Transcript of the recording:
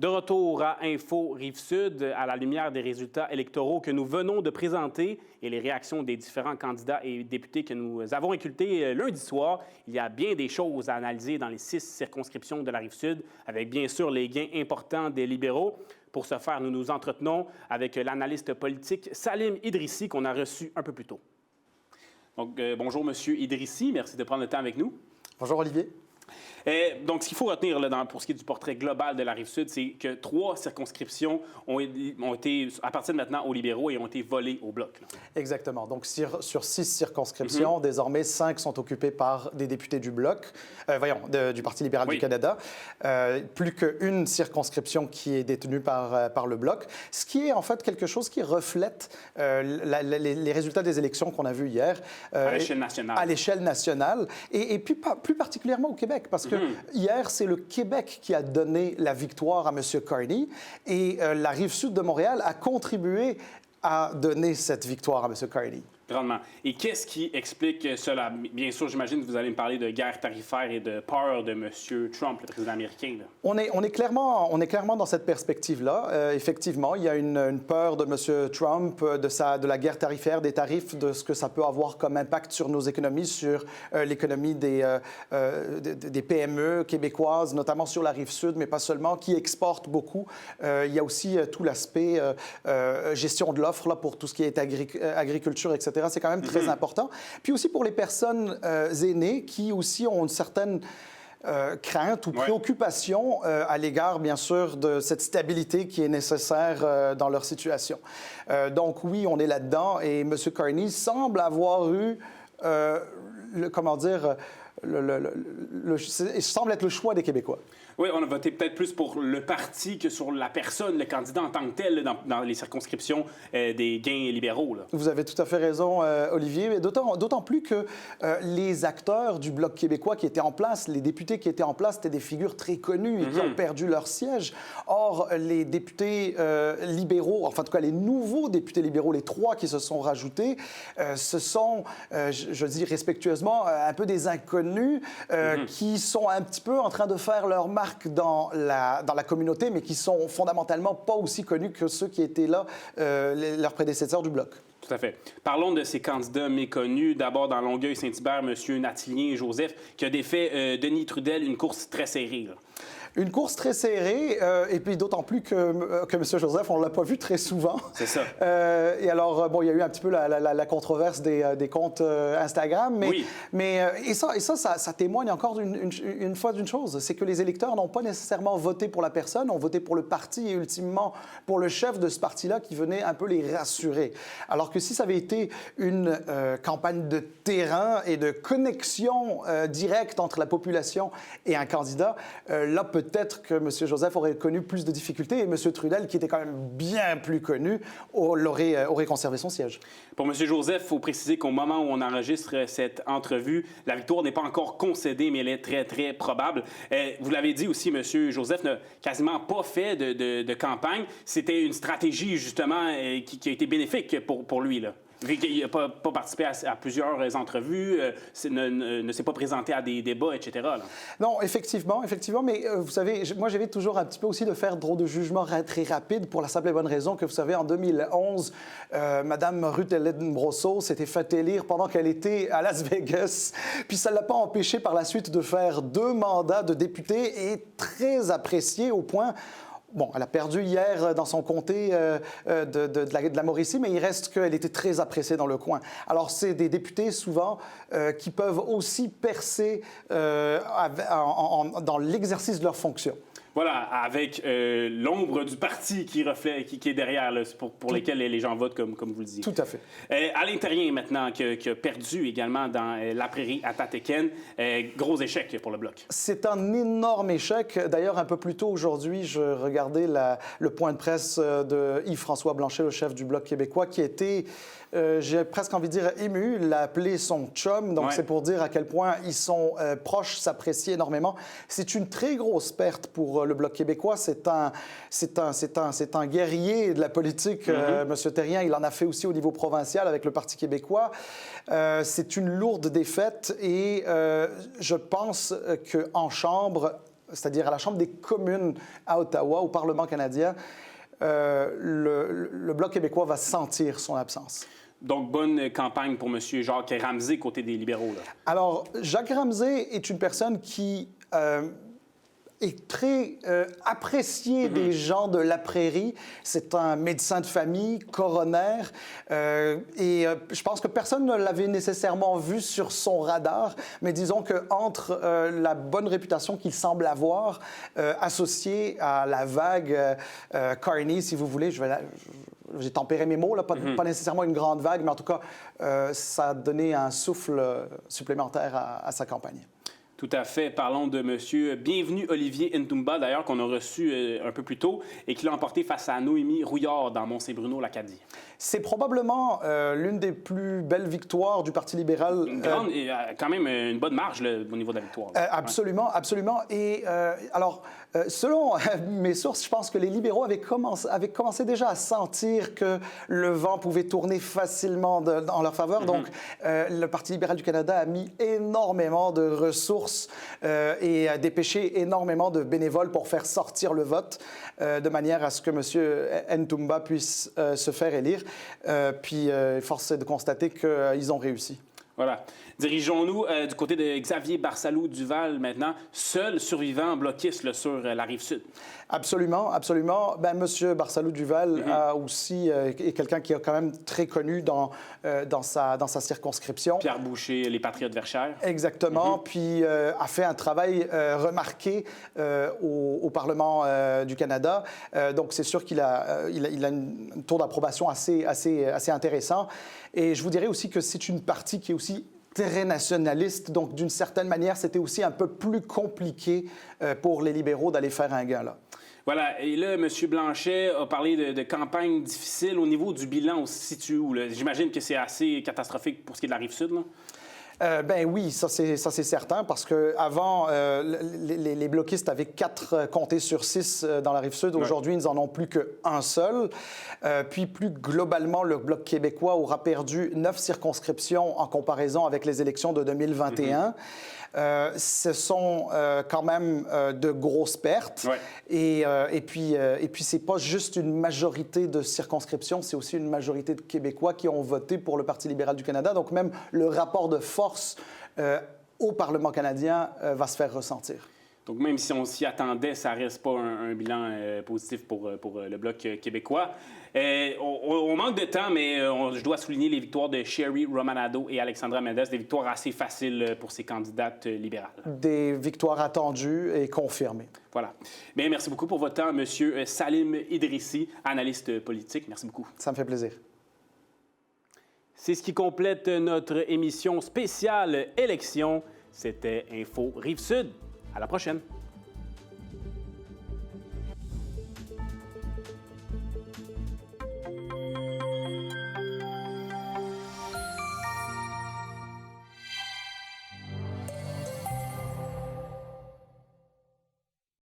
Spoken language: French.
De retour à Info Rive-Sud, à la lumière des résultats électoraux que nous venons de présenter et les réactions des différents candidats et députés que nous avons incultés lundi soir, il y a bien des choses à analyser dans les 6 circonscriptions de la Rive-Sud, avec bien sûr les gains importants des libéraux. Pour ce faire, nous nous entretenons avec l'analyste politique Salim Idrissi, qu'on a reçu un peu plus tôt. Donc, bonjour, Monsieur Idrissi, merci de prendre le temps avec nous. Bonjour, Olivier. Donc, ce qu'il faut retenir là, pour ce qui est du portrait global de la Rive-Sud, c'est que 3 circonscriptions ont été, à partir de maintenant, aux libéraux et ont été volées au Bloc. Là. Exactement. Donc, sur 6 circonscriptions, désormais, 5 sont occupées par des députés du Bloc, du Parti libéral du Canada. Plus qu'une circonscription qui est détenue par le Bloc, ce qui est en fait quelque chose qui reflète les résultats des élections qu'on a vues hier. À l'échelle nationale. À l'échelle nationale, et puis plus particulièrement au Québec, parce que hier, c'est le Québec qui a donné la victoire à M. Carney et la Rive-Sud de Montréal a contribué à donner cette victoire à M. Carney. Grandement. Et qu'est-ce qui explique cela? Bien sûr, j'imagine que vous allez me parler de guerre tarifaire et de peur de M. Trump, le président américain. Là. On est clairement dans cette perspective-là. Effectivement, il y a une peur de M. Trump, de la guerre tarifaire, des tarifs, de ce que ça peut avoir comme impact sur nos économies, sur l'économie des PME québécoises, notamment sur la Rive-Sud, mais pas seulement, qui exportent beaucoup. Il y a aussi tout l'aspect gestion de l'offre là, pour tout ce qui est agriculture, etc. C'est quand même très important. Puis aussi pour les personnes aînées qui aussi ont une certaine crainte ou préoccupation à l'égard, bien sûr, de cette stabilité qui est nécessaire dans leur situation. Donc oui, on est là-dedans et M. Carney semble avoir eu, il semble être le choix des Québécois. Oui, on a voté peut-être plus pour le parti que sur la personne, le candidat en tant que tel, dans les circonscriptions des gains libéraux. Là. Vous avez tout à fait raison, Olivier, mais d'autant plus que les acteurs du Bloc québécois qui étaient en place, les députés qui étaient en place, étaient des figures très connues et qui ont perdu leur siège. Or, les députés libéraux, enfin en tout cas les nouveaux députés libéraux, les 3 qui se sont rajoutés, ce sont, je dis respectueusement, un peu des inconnus qui sont un petit peu en train de faire leur marque dans la communauté, mais qui sont fondamentalement pas aussi connus que ceux qui étaient là, leurs prédécesseurs du Bloc. Tout à fait. Parlons de ces candidats méconnus. D'abord, dans Longueuil-Saint-Hubert, M. Natilien-Joseph, qui a défait Denis Trudel, une course très serrée. Là. Une course très serrée, et puis d'autant plus que M. Joseph, on ne l'a pas vu très souvent. C'est ça. Et alors, bon, il y a eu un petit peu la controverse des comptes Instagram, mais ça témoigne encore une fois d'une chose, c'est que les électeurs n'ont pas nécessairement voté pour la personne, ont voté pour le parti et ultimement pour le chef de ce parti-là qui venait un peu les rassurer. Alors que si ça avait été une campagne de terrain et de connexion directe entre la population et un candidat, là, peut-être que M. Joseph aurait connu plus de difficultés et M. Trudel, qui était quand même bien plus connu, aurait conservé son siège. Pour M. Joseph, il faut préciser qu'au moment où on enregistre cette entrevue, la victoire n'est pas encore concédée, mais elle est très, très probable. Vous l'avez dit aussi, M. Joseph n'a quasiment pas fait de campagne. C'était une stratégie, justement, qui a été bénéfique pour lui, là. Il n'a pas participé à plusieurs entrevues, ne s'est pas présenté à des débats, etc. Là. Non, effectivement, mais vous savez, moi j'évite toujours un petit peu aussi de faire trop de jugements très rapides pour la simple et bonne raison que, vous savez, en 2011, Mme Ruth Hélène Brosseau s'était fait élire pendant qu'elle était à Las Vegas, puis ça ne l'a pas empêché par la suite de faire 2 mandats de députée et très appréciée au point... Bon, elle a perdu hier dans son comté de la Mauricie, mais il reste qu'elle était très appréciée dans le coin. Alors, c'est des députés, souvent, qui peuvent aussi percer dans l'exercice de leurs fonctions. Voilà, avec l'ombre du parti qui est derrière, là, pour lesquels les gens votent, comme vous le disiez. Tout à fait. Alain Terrien, maintenant, qui a perdu également dans la prairie à Tatéken. Gros échec pour le Bloc. C'est un énorme échec. D'ailleurs, un peu plus tôt aujourd'hui, je regardais le point de presse de Yves-François Blanchet, le chef du Bloc québécois, qui était... j'ai presque envie de dire ému, l'a appelé son chum, donc c'est pour dire à quel point ils sont proches, s'apprécient énormément. C'est une très grosse perte pour le Bloc québécois. C'est un guerrier de la politique, M. Terrien. Il en a fait aussi au niveau provincial avec le Parti québécois. C'est une lourde défaite et je pense qu'en Chambre, c'est-à-dire à la Chambre des communes à Ottawa, au Parlement canadien, le Bloc québécois va sentir son absence. Donc, bonne campagne pour M. Jacques Ramsay, côté des libéraux, là. Alors, Jacques Ramsay est une personne qui est très apprécié des gens de la prairie. C'est un médecin de famille, coroner, et je pense que personne ne l'avait nécessairement vu sur son radar, mais disons qu'entre la bonne réputation qu'il semble avoir, associée à la vague Carney, si vous voulez, j'ai tempéré mes mots, là, pas nécessairement une grande vague, mais en tout cas, ça a donné un souffle supplémentaire à sa campagne. Tout à fait. Parlons de M. Bienvenu Olivier Ntumba, d'ailleurs, qu'on a reçu un peu plus tôt et qui l'a emporté face à Noémie Rouillard dans Mont-Saint-Bruno-l'Acadie. C'est probablement l'une des plus belles victoires du Parti libéral. Une grande, quand même une bonne marge là, au niveau de la victoire. Absolument, absolument. Et alors, selon mes sources, je pense que les libéraux avaient commencé déjà à sentir que le vent pouvait tourner facilement en leur faveur. Donc, le Parti libéral du Canada a mis énormément de ressources et a dépêché énormément de bénévoles pour faire sortir le vote de manière à ce que M. Ntumba puisse se faire élire. Puis, force est de constater qu'ils ont réussi. Voilà. Dirigeons-nous du côté de Xavier Barsalou-Duval maintenant, seul survivant bloquiste là, sur la Rive-Sud. Absolument, absolument. Ben, M. Barsalou-Duval a aussi est quelqu'un qui est quand même très connu dans sa circonscription. Pierre Boucher, les Patriotes Verchères. Exactement. Puis a fait un travail remarqué au Parlement du Canada. Donc, c'est sûr qu'il a un taux d'approbation assez intéressant. Et je vous dirais aussi que c'est une partie qui est aussi très nationaliste. Donc, d'une certaine manière, c'était aussi un peu plus compliqué pour les libéraux d'aller faire un gain là. Voilà. Et là, M. Blanchet a parlé de campagne difficile. Au niveau du bilan, on se situe où? J'imagine que c'est assez catastrophique pour ce qui est de la Rive-Sud, là? Ben oui, ça c'est certain, parce qu'avant, les bloquistes avaient 4 comtés sur 6 dans la Rive-Sud. Aujourd'hui, ils n'en ont plus qu'un seul. Puis plus globalement, le Bloc québécois aura perdu 9 circonscriptions en comparaison avec les élections de 2021. Ce sont quand même de grosses pertes. Ouais. Et puis, c'est pas juste une majorité de circonscriptions, c'est aussi une majorité de Québécois qui ont voté pour le Parti libéral du Canada. Donc, même le rapport de force au Parlement canadien va se faire ressentir. Donc, même si on s'y attendait, ça reste pas un bilan positif pour le Bloc québécois. On manque de temps, mais je dois souligner les victoires de Sherry Romanado et Alexandra Mendes, des victoires assez faciles pour ces candidates libérales. Des victoires attendues et confirmées. Voilà. Bien, merci beaucoup pour votre temps, M. Salim Idrissi, analyste politique. Merci beaucoup. Ça me fait plaisir. C'est ce qui complète notre émission spéciale élection. C'était Info Rive-Sud. À la prochaine.